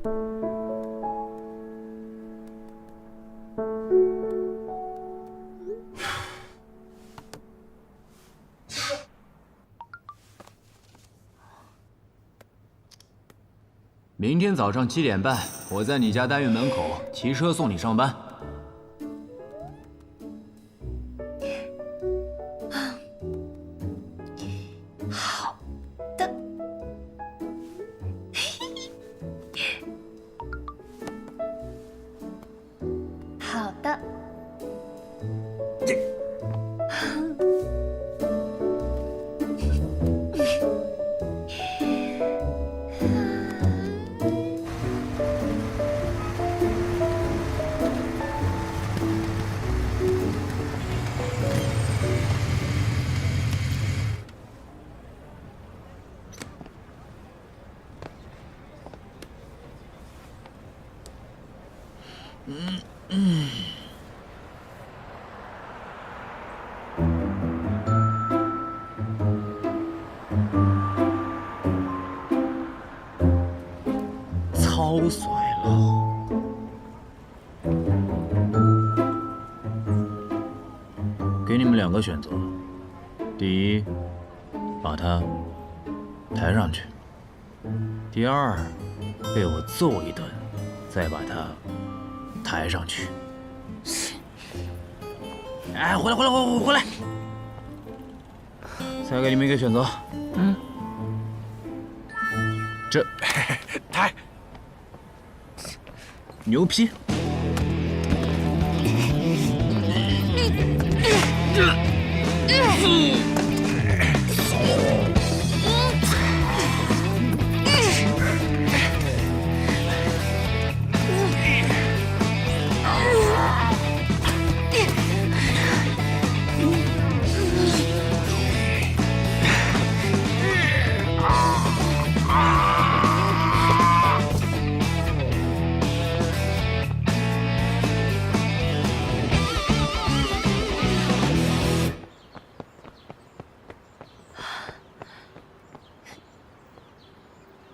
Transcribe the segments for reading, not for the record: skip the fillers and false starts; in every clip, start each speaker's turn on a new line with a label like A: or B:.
A: 明天早上7点半，我在你家单元门口骑车送你上班。
B: 好的。好的。
A: 操碎了。给你们2个选择：第一，把他抬上去；第二，被我揍一顿，再把他抬上去。哎，回来！再给你们1个选择。这
C: 抬。
A: 牛批。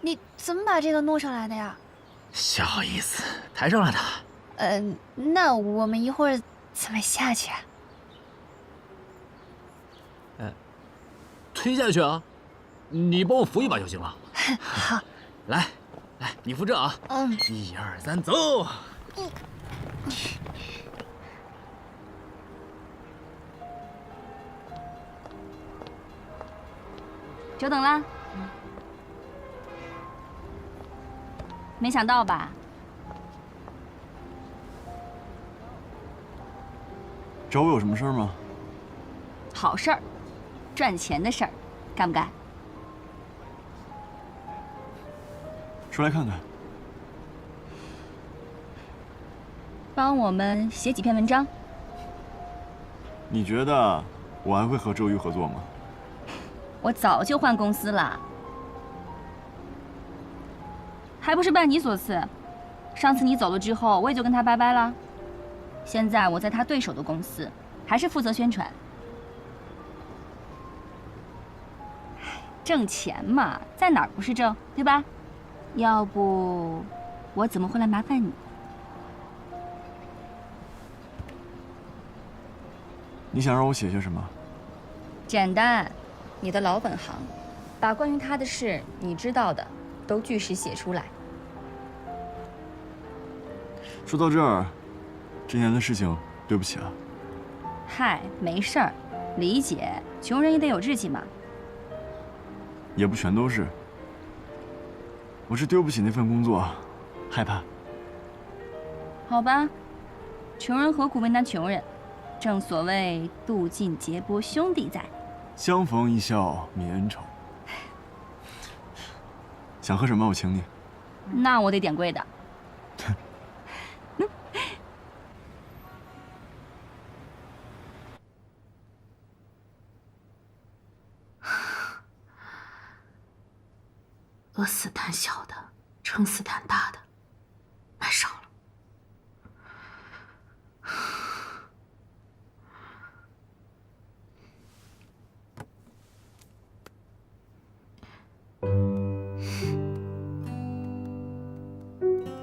B: 你怎么把这个弄上来的呀？
A: 小意思，抬上来的。
B: 那我们一会儿怎么下去啊？
A: 推下去啊！你帮我扶一把就行了。
B: 好。
A: 来，你扶这啊。1、2、3，走。
D: 久等啦。没想到吧？
C: 找我有什么事儿吗？
D: 好事儿，赚钱的事儿，干不干？
C: 说来看看。
D: 帮我们写几篇文章。
C: 你觉得我还会和周瑜合作吗？
D: 我早就换公司了，还不是拜你所赐。上次你走了之后，我也就跟他拜拜了。现在我在他对手的公司，还是负责宣传。挣钱嘛，在哪儿不是挣，对吧？要不，我怎么会来麻烦你？
C: 你想让我写些什么？
D: 简单，你的老本行，把关于他的事你知道的都据实写出来。
C: 说到这儿，之前的事情，对不起啊。
D: 嗨，没事儿，理解，穷人也得有志气嘛。
C: 也不全都是，我是丢不起那份工作，害怕。
D: 好吧，穷人何苦为难穷人？正所谓渡尽劫波兄弟在，
C: 相逢一笑泯恩仇。想喝什么？我请你。
D: 那我得点贵的。
E: 饿死胆小的，撑死胆大的，买少了。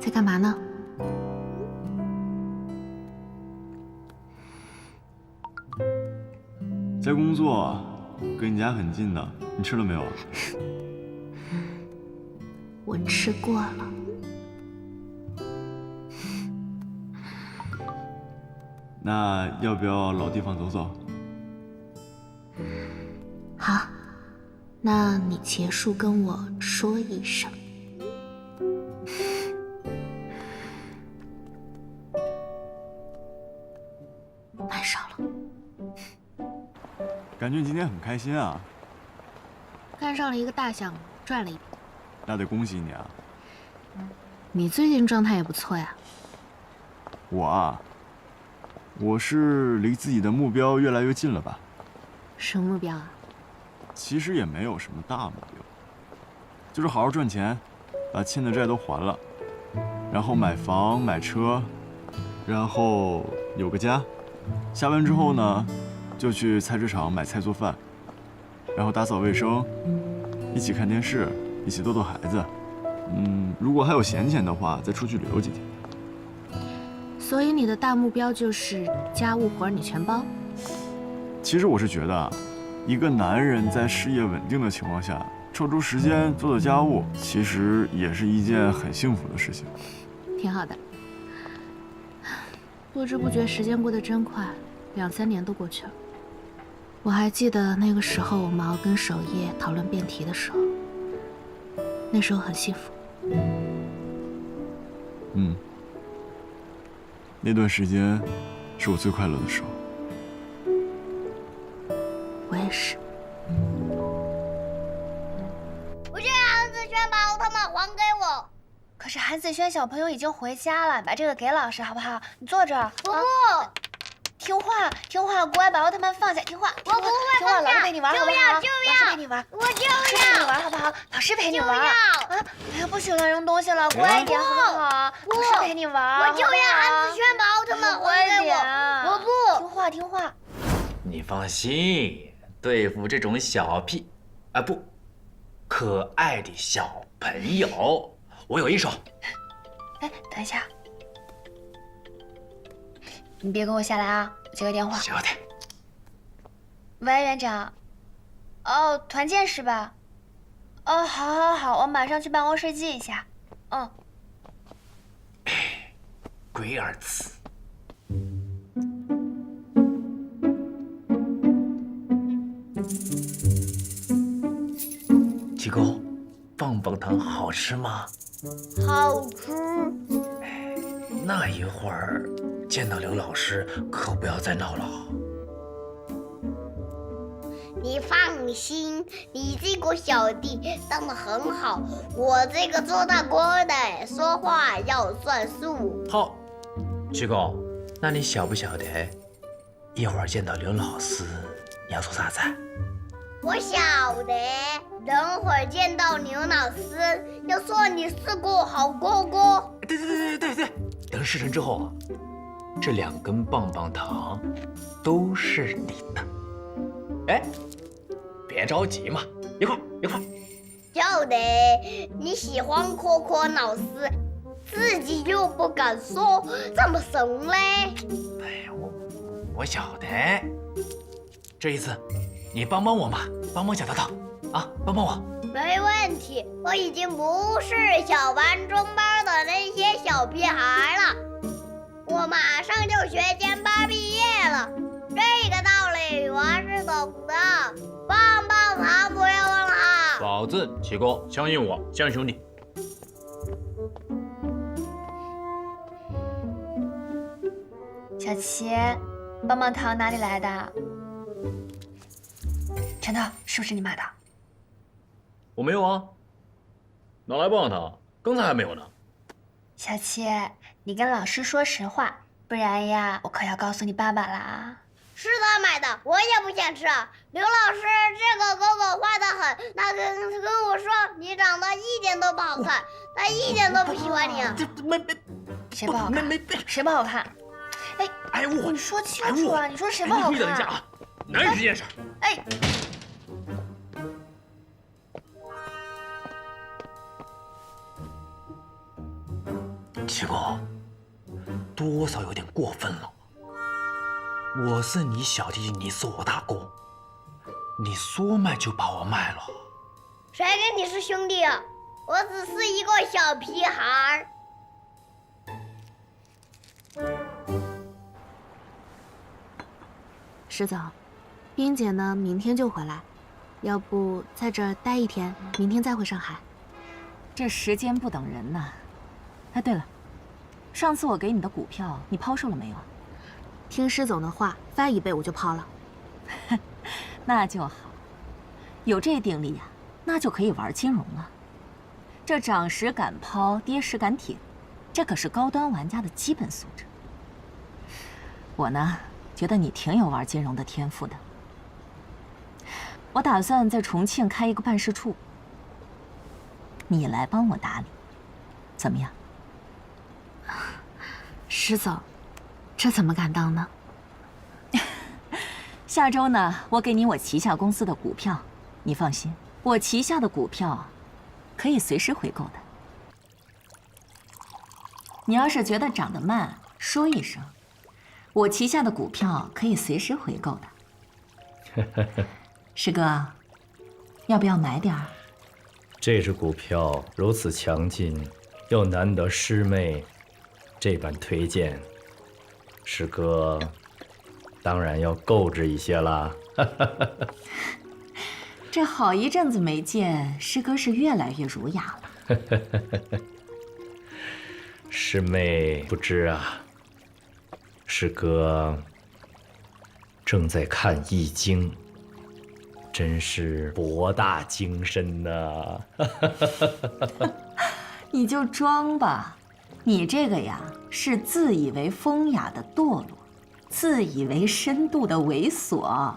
E: 在干嘛呢？
C: 在工作，跟你家很近的。你吃了没有？
E: 我吃过了。
C: 那要不要老地方走走？
E: 好，那你结束跟我说一声。买少了。
C: 感觉你今天很开心啊。
E: 干上了一个大项目，赚了一笔。
C: 那得恭喜你啊！
E: 你最近状态也不错呀。
C: 我啊，我是离自己的目标越来越近了吧？
E: 什么目标啊？
C: 其实也没有什么大目标，就是好好赚钱，把欠的债都还了，然后买房买车，然后有个家。下班之后呢，就去菜市场买菜做饭，然后打扫卫生，一起看电视，一起逗逗孩子。如果还有闲钱的话，再出去旅游几天。
E: 所以你的大目标就是家务活你全包？
C: 其实我是觉得啊，一个男人在事业稳定的情况下，抽出时间做做家务，其实也是一件很幸福的事情。
E: 挺好的。不知不觉时间过得真快，2、3年都过去了。我还记得那个时候我们熬更守夜讨论辩题的时候，那时候很幸福。
C: 那段时间是我最快乐的时候。
E: 我也是。
B: 我就让韩子轩把奥特曼还给我。可是韩子轩小朋友已经回家了，把这个给老师好不好？你坐这儿。我不。听话，听话，乖，把奥特曼放下。听话，我不会
F: 听话，
B: 老师陪你玩，好不好？老师陪你玩，
F: 我就
B: 老师陪你玩，好不好？老师陪你玩。啊！哎呀，不许乱扔东西了，乖一点，好不好？老师陪你玩。
F: 我就让韩子轩把奥特曼还给我。我不。
B: 听话，听话。
A: 你放心，对付这种小屁，啊不，可爱的小朋友，我有一手。
B: 哎，等一下。你别跟我下来啊！我接个电话。
A: 晓得。
B: 喂，园长。哦，团建是吧？哦，好，我马上去办公室记一下。
A: 龟儿子。七狗，棒棒糖好吃吗？
F: 好吃。
A: 那一会儿见到刘老师，可不要再闹了。
F: 你放心，你这个小弟当得很好，我这个做大官的说话要算数。
A: 好，七狗，那你晓不晓得，一会儿见到刘老师你要做啥子？
F: 我晓得，等会儿见到刘老师，要说你是个好哥哥。
A: 对，等事成之后啊，这2根棒棒糖都是你的。哎，别着急嘛，一块。
F: 晓得，你喜欢可可老师，自己又不敢说，这么怂嘞？
A: 哎，我晓得，这一次你帮帮我嘛，帮帮小淘淘啊，帮帮我。
F: 没问题，我已经不是小班中班的那些小屁孩了，我马上就学前班毕业了，这个道理我是懂的。棒棒糖不要忘了啊！
A: 保证，七哥，相信我，像兄弟。
B: 小齐，棒棒糖哪里来的？陈涛，是不是你买的？
A: 我没有啊，哪来棒棒糖？刚才还没有呢。
B: 小齐，你跟老师说实话，不然呀，我可要告诉你爸爸啦。
F: 是他买的，我也不想吃。刘老师，这个哥哥坏得很，他跟我说你长得一点都不好看，他一点都不喜欢你。
B: 谁不好看？谁不好看？
A: 哎，我
B: 你说清楚啊！你说谁不好看？
A: 你等一下啊，男人这件事。
B: 哎。
A: 七哥，多少有点过分了。我是你小弟弟，你是我大哥，你说卖就把我卖了。
F: 谁跟你是兄弟啊？我只是一个小屁孩儿。
E: 石总，冰姐呢，明天就回来，要不在这儿待一天，明天再回上海。
G: 这时间不等人呐。哎，对了，上次我给你的股票，你抛售了没有？
E: 听施总的话，翻一倍我就抛了。
G: 那就好，有这定力呀，那就可以玩金融了。这涨时敢抛，跌时敢挺，这可是高端玩家的基本素质。我呢，觉得你挺有玩金融的天赋的。我打算在重庆开一个办事处，你来帮我打理，怎么样？
E: 施总，这怎么敢当呢？
G: 下周呢，我给你我旗下公司的股票，你放心，我旗下的股票可以随时回购的。你要是觉得涨得慢，说一声，我旗下的股票可以随时回购的。师哥，要不要买点儿？
H: 这只股票如此强劲，又难得师妹这般推荐，师哥当然要购置一些啦。
G: 这好一阵子没见，师哥是越来越儒雅了。
H: 师妹不知啊，师哥正在看《易经》，真是博大精深呐。
G: 你就装吧，你这个呀是自以为风雅的堕落，自以为深度的猥琐。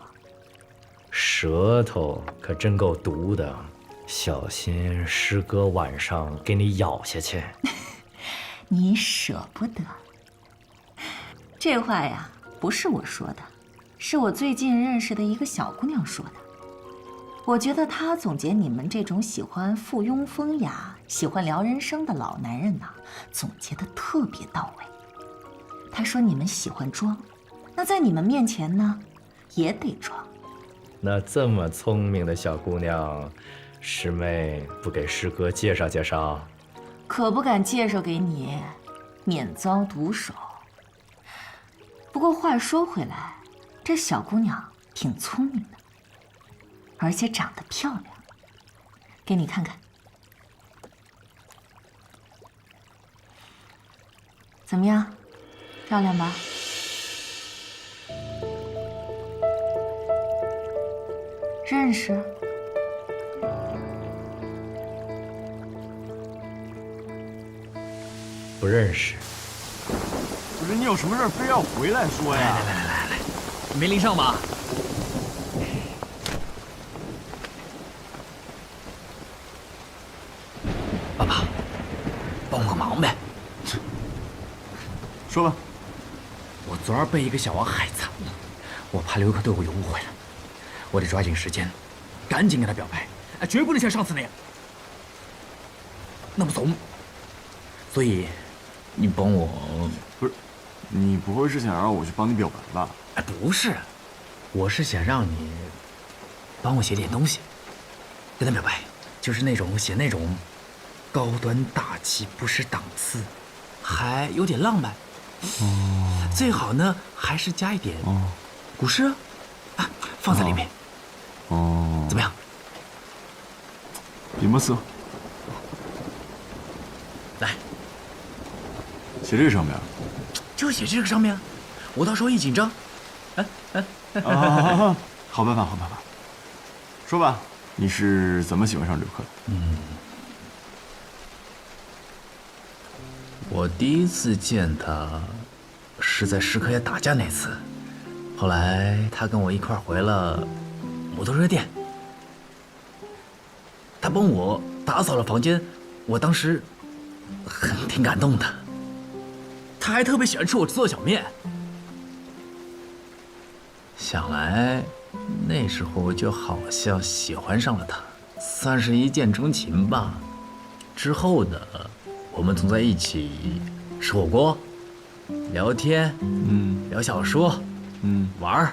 H: 舌头可真够毒的，小心师哥晚上给你咬下去。
G: 你舍不得。这话呀不是我说的，是我最近认识的一个小姑娘说的。我觉得她总结你们这种喜欢附庸风雅、喜欢聊人生的老男人呐，总结得特别到位。她说你们喜欢装，那在你们面前呢，也得装。
H: 那这么聪明的小姑娘，师妹不给师哥介绍介绍？
G: 可不敢介绍给你，免遭毒手。不过话说回来，这小姑娘挺聪明的，而且长得漂亮，给你看看，怎么样？漂亮吧？认识？
H: 不认识。
C: 不是你有什么事非要回来说呀？
A: 来，没淋上吧？爸爸，帮我个忙呗。
C: 说吧。
A: 我昨儿被一个小王害惨了，我怕刘克对我有误会了，我得抓紧时间，赶紧跟他表白，哎，绝不能像上次那样那么怂。所以，你帮我。
C: 不是，你不会是想让我去帮你表白吧？
A: 哎，不是，我是想让你帮我写点东西，跟他表白，就是那种写那种高端大气、不失档次，还有点浪漫。最好呢还是加一点古诗啊，放在里面。怎么样？
C: 笔墨色。
A: 来，
C: 写这个上面。
A: 就写这个上面，我到时候一紧张，
C: 好办法，好办法。说吧，你是怎么喜欢上刘克的？
A: 我第一次见他是在石刻崖打架那次，后来他跟我一块回了摩托车店，他帮我打扫了房间，我当时挺感动的。他还特别喜欢吃我做的小面，想来那时候我就好像喜欢上了他，算是一见钟情吧。之后的我们总在一起吃火锅，聊天，聊小说，玩儿，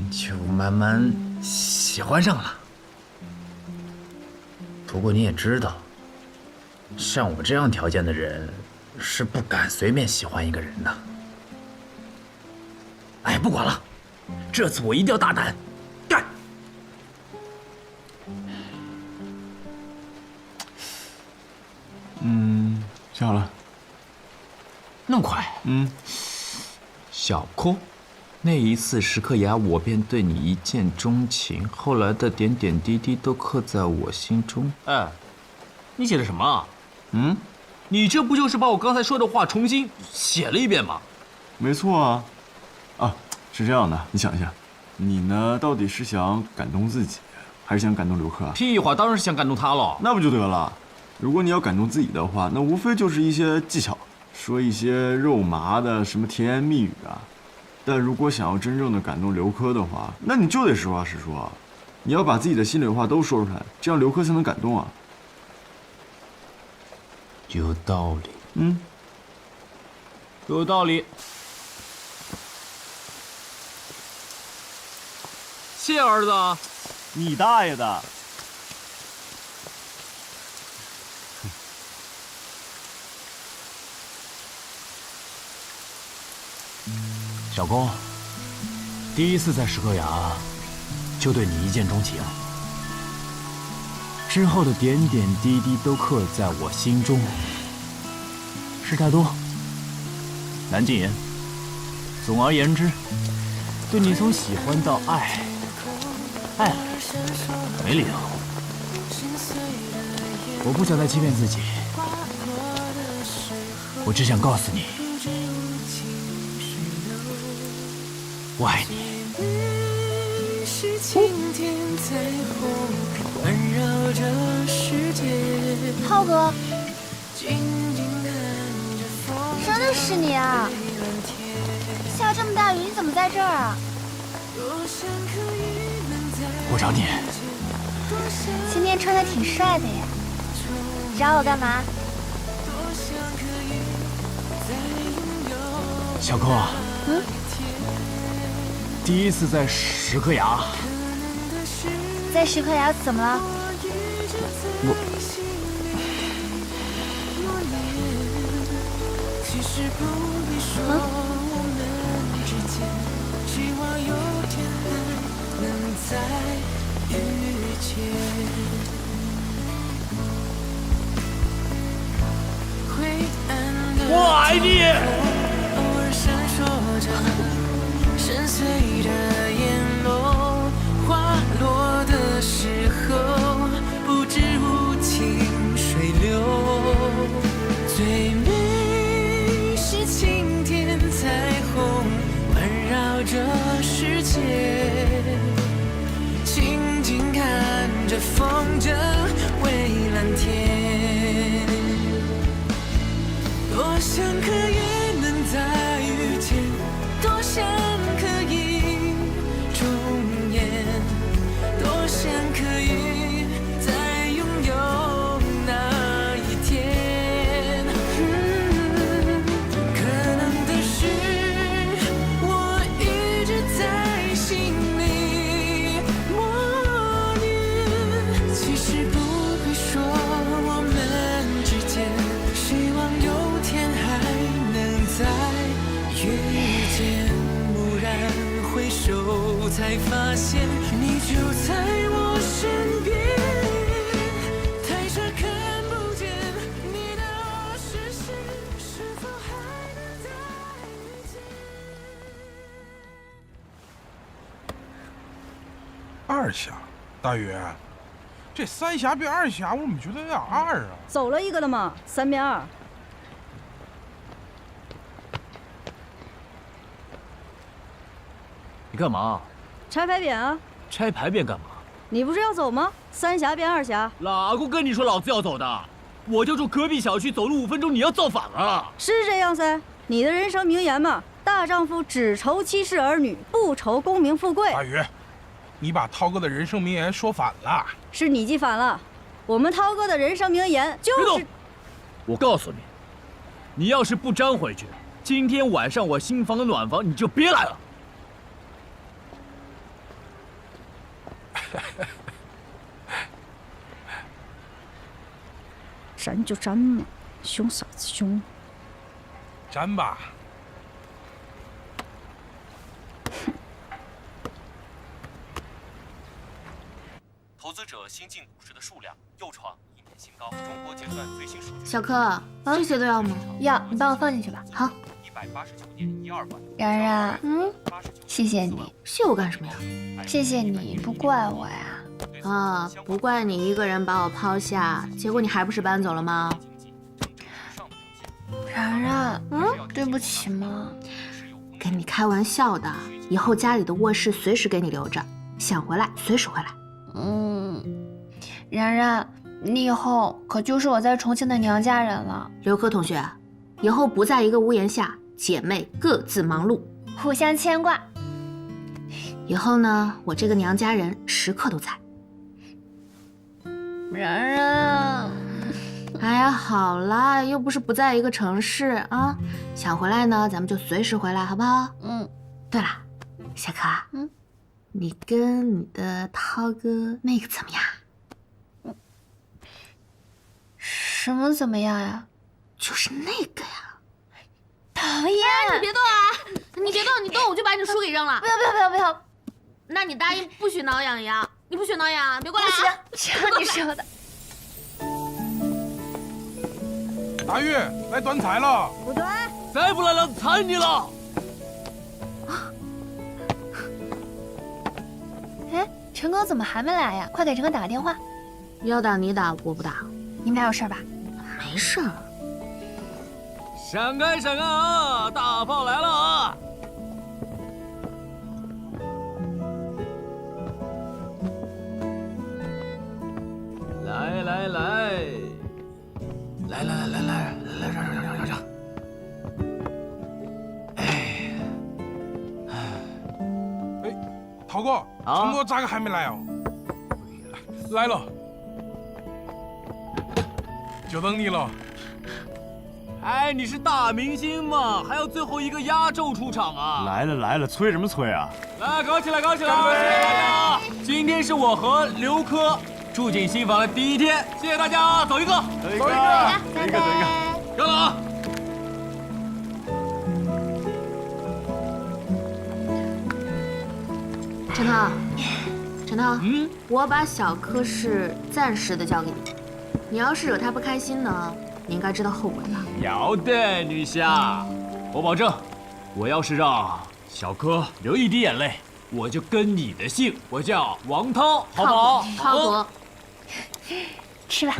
A: 就慢慢喜欢上了。不过你也知道，像我这样条件的人，是不敢随便喜欢一个人的。哎，不管了，这次我一定要大胆，干！
C: 下好了。
I: 那么快？小柯，那一次石刻崖，我便对你一见钟情，后来的点点滴滴都刻在我心中。
J: 哎，你写的什么啊？
I: 你这不就是把我刚才说的话重新写了一遍吗？
C: 没错啊。啊，是这样的，你想一下，你呢，到底是想感动自己，还是想感动刘克啊？
I: 屁话，当然是想感动他了。
C: 那不就得了？如果你要感动自己的话，那无非就是一些技巧，说一些肉麻的什么甜言蜜语啊。但如果想要真正的感动刘科的话，那你就得实话实说，你要把自己的心里话都说出来，这样刘科才能感动啊。
I: 有道理。
J: 有道理。谢儿子。
C: 你大爷的！
I: 小公，第一次在石刻崖就对你一见钟情，之后的点点滴滴都刻在我心中。事太多，难尽言。总而言之，对你从喜欢到爱，爱了没理由。我不想再欺骗自己，我只想告诉你，我爱你。
B: 浩哥，真的是你啊！下这么大雨，你怎么在这儿啊？
I: 我找你。
B: 今天穿的挺帅的耶，找我干嘛？
I: 小柯，第一次在石刻崖。
B: 在石刻崖怎么了？
I: 我爱你。
K: 深邃的烟笼，花落的时候，不知无情水流。最美是晴天彩虹，环绕着世界。静静看着风筝蔚蓝天，多想可以能再遇见，多想可以重演，多想可以再拥有那一天。可能的事我一直在心里默念，其实不必说我们之间，希望有天还能再遇见。蓦然回首，才发现你就在我身边。太傻看不见你的视线，是否还能再遇见
L: ？2峡，大宇，这3峡变2峡，我怎么觉得有点二啊？
M: 走了一个的嘛，3变2。
I: 你干嘛？
M: 拆牌匾啊！
I: 拆牌匾干嘛？
M: 你不是要走吗？3峡变2峡。
I: 哪个跟你说老子要走的？我就住隔壁小区，走路5分钟，你要造反啊？
M: 是这样噻，你的人生名言嘛，大丈夫只愁妻室儿女，不愁功名富贵。
L: 大宇，你把涛哥的人生名言说反了。
M: 是你记反了，我们涛哥的人生名言就是……
I: 我告诉你，你要是不粘回去，今天晚上我新房的暖房你就别来了。
M: 粘就粘嘛，凶啥子凶？
L: 粘吧。
N: 投资者新进股市的数量又创1年新高。中国结算最新数据。
E: 小柯，这些都要吗？
B: 要，你帮我放进去吧。
E: 好。
N: 189.12万。
B: 然然，谢谢你。
E: 谢我干什么呀？
B: 谢谢你不怪我呀。
E: 啊，不怪你一个人把我抛下，结果你还不是搬走了吗？
B: 然然，对不起嘛。
E: 跟你开玩笑的，以后家里的卧室随时给你留着，想回来随时回来。
B: 然然，你以后可就是我在重庆的娘家人了。
E: 刘科同学，以后不在一个屋檐下，姐妹各自忙碌，
B: 互相牵挂。
E: 以后呢，我这个娘家人时刻都在。
B: 然然，
E: 哎呀，好啦，又不是不在一个城市啊，想回来呢，咱们就随时回来，好不好？对了，小柯，你跟你的涛哥那个怎么样？
B: 什么怎么样呀？
E: 就是那个呀。
B: 讨厌！
E: 你别动啊！你别动，你动我就把你书给扔了。
B: 不要不要不要不要！
E: 那你答应不许挠痒痒，你不许挠痒痒，别过来！
B: 不行，只要你说的。
L: 大玉，来端菜了。
M: 不对，
I: 再不来了，踩你了！
B: 哎，陈哥怎么还没来呀？快给陈哥打个电话。
E: 要打你打，我不打。
B: 你们俩有事吧？
E: 没事儿。
I: 闪开闪开啊！大炮来了啊！来来来，来来来来来来让！
L: 哎，涛哥，陈哥咋个还没来哦？来了，就等你了。
I: 哎，你是大明星嘛，还要最后一个压轴出场啊！
C: 来了来了，催什么催啊？
I: 来，搞起来搞起来！谢谢大家！今天是我和刘科住进新房的第一天，谢谢大家，走一个，
C: 走一个，走一个，走一个，
I: 扔了啊！
E: 陈涛，陈涛，我把小柯是暂时的交给你，你要是惹他不开心呢，你应该知道后果的吧？
I: 要的，女侠，我保证，我要是让小柯流一滴眼泪，我就跟你的姓，我叫王涛，好不好？
E: 靠谱。
B: 吃吧。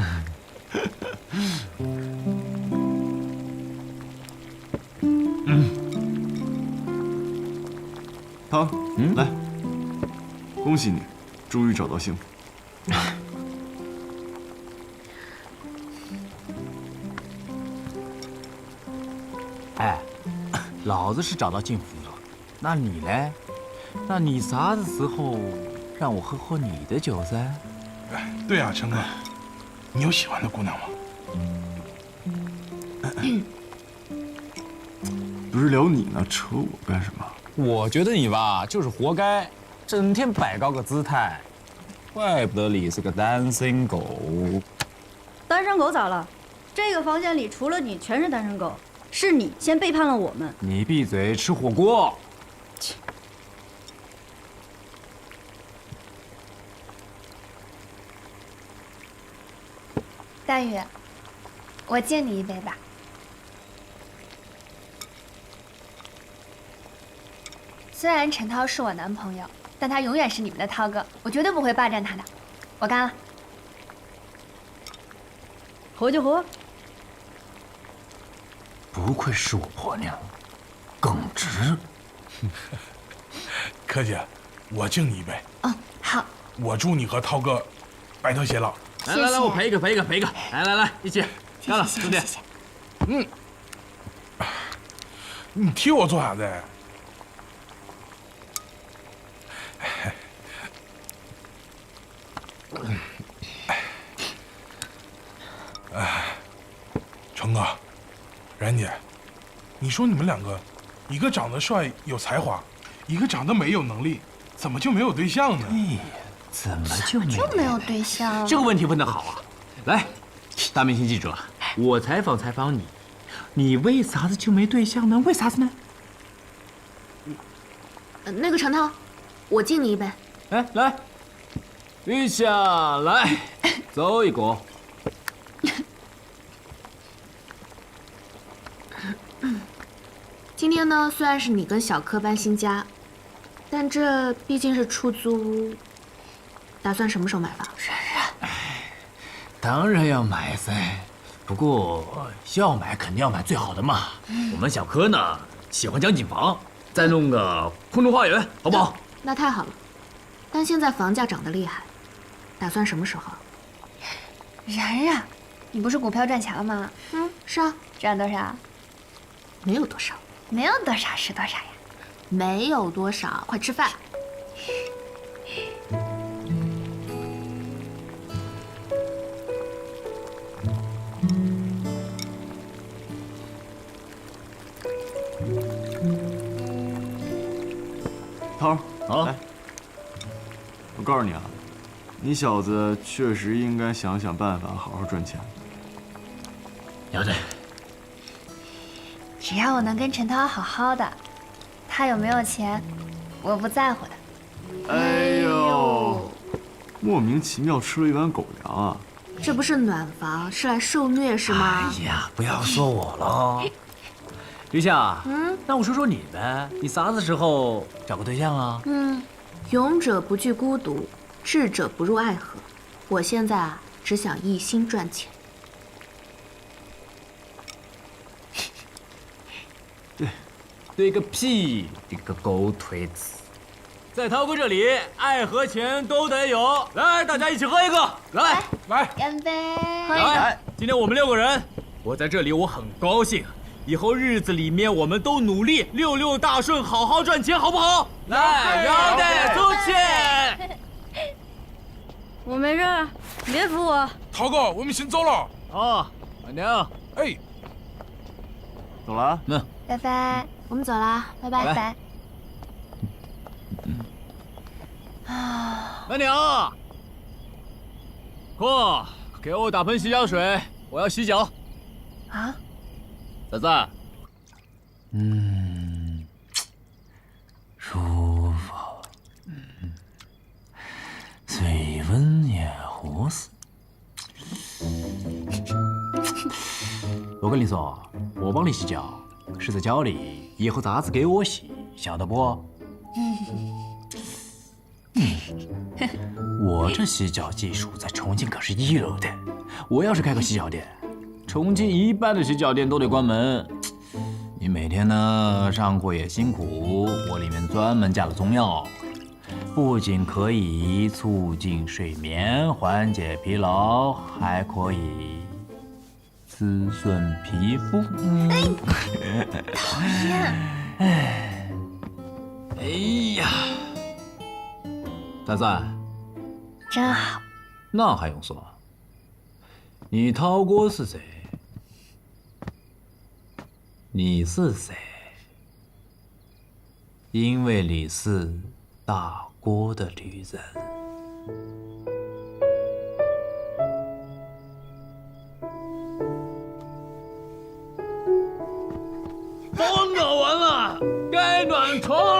C: 涛，来，恭喜你，终于找到幸福。
I: 哎，老子是找到幸福了，那你嘞？那你啥子时候让我喝你的酒噻？
L: 哎，对啊，陈哥，你有喜欢的姑娘吗？
C: 不是聊你呢，扯我干什么？
J: 我觉得你吧，就是活该，整天摆高个姿态，怪不得你是个单身狗。
M: 单身狗咋了？这个房间里除了你全是单身狗，是你先背叛了我们。
J: 你闭嘴，吃火锅。
B: 大宇，我敬你一杯吧。虽然陈涛是我男朋友，但他永远是你们的涛哥，我绝对不会霸占他的。我干了。
M: 喝就喝。
I: 不愧是我婆娘，耿直。
L: 柯姐，我敬你一杯。
B: 哦，好。
L: 我祝你和涛哥白头偕老。
I: 来来来，我陪一个，陪一个，陪一个。来来来，一起干了，兄弟。
L: 你替我做啥子？陈哥，然姐，你说你们两个，一个长得帅有才华，一个长得美有能力，怎么就没有对象呢？
I: 对呀，怎么就
B: 没有对象？
I: 这个问题问得好啊！来，大明星记者，我采访你，你为啥子就没对象呢？为啥子呢？
E: 那个陈涛，我敬你一杯。
I: 哎，来，余霞，来，走一个。
E: 今天呢，虽然是你跟小柯搬新家，但这毕竟是出租屋，打算什么时候买房？
I: 当然要买噻，不过要买肯定要买最好的嘛。我们小柯呢喜欢江景房，再弄个空中花园，好不好？
E: 那太好了，但现在房价涨得厉害，打算什么时候？
B: 然然，你不是股票赚钱了吗？
E: 是啊。
B: 赚多少？
E: 没有多少。
B: 没有多少是多少呀？
E: 没有多少，快吃饭。
C: 涛儿，
I: 好，
C: 来，我告诉你啊，你小子确实应该想想办法，好好赚钱。
I: 要得。
B: 只要我能跟陈涛好好的，他有没有钱，我不在乎的。
C: 哎呦，莫名其妙吃了一碗狗粮啊！
E: 这不是暖房，是来受虐是吗？
I: 哎呀，不要说我了。余夏，那我说说你呗，你啥子时候找个对象啊？
E: 勇者不惧孤独，智者不入爱河。我现在啊，只想一心赚钱。
I: 对个屁！你个狗腿子！在涛哥这里，爱和钱都得有。来，大家一起喝一个！来，
B: 干杯！
I: 来，今天我们6个人，我在这里，我很高兴。以后日子里面，我们都努力，66大顺，好好赚钱，好不好？来，要得，出去！
M: 我没事，别扶我。
L: 涛哥，我们先走了。
I: 哦，慢点。
L: 哎，
C: 走了啊。
B: 拜拜。
E: 我们走啦，拜拜。
B: 拜拜。
I: 慢点啊！哥，给我打盆洗脚水，我要洗脚。
B: 啊？
I: 仔仔。舒服。水温也合适。我跟你说，我帮你洗脚是在教你以后咋子给我洗，晓得不？我这洗脚技术在重庆可是1流的。我要是开个洗脚店，重庆一半的洗脚店都得关门。你每天呢上课也辛苦，我里面专门加了中药，不仅可以促进睡眠、缓解疲劳，还可以滋润皮肤。
B: 讨厌！
I: 哎呀，仔仔，
B: 真好。
I: 那还用说？你涛哥是谁？你是谁？因为你是大锅的女人。风搞完了，该暖床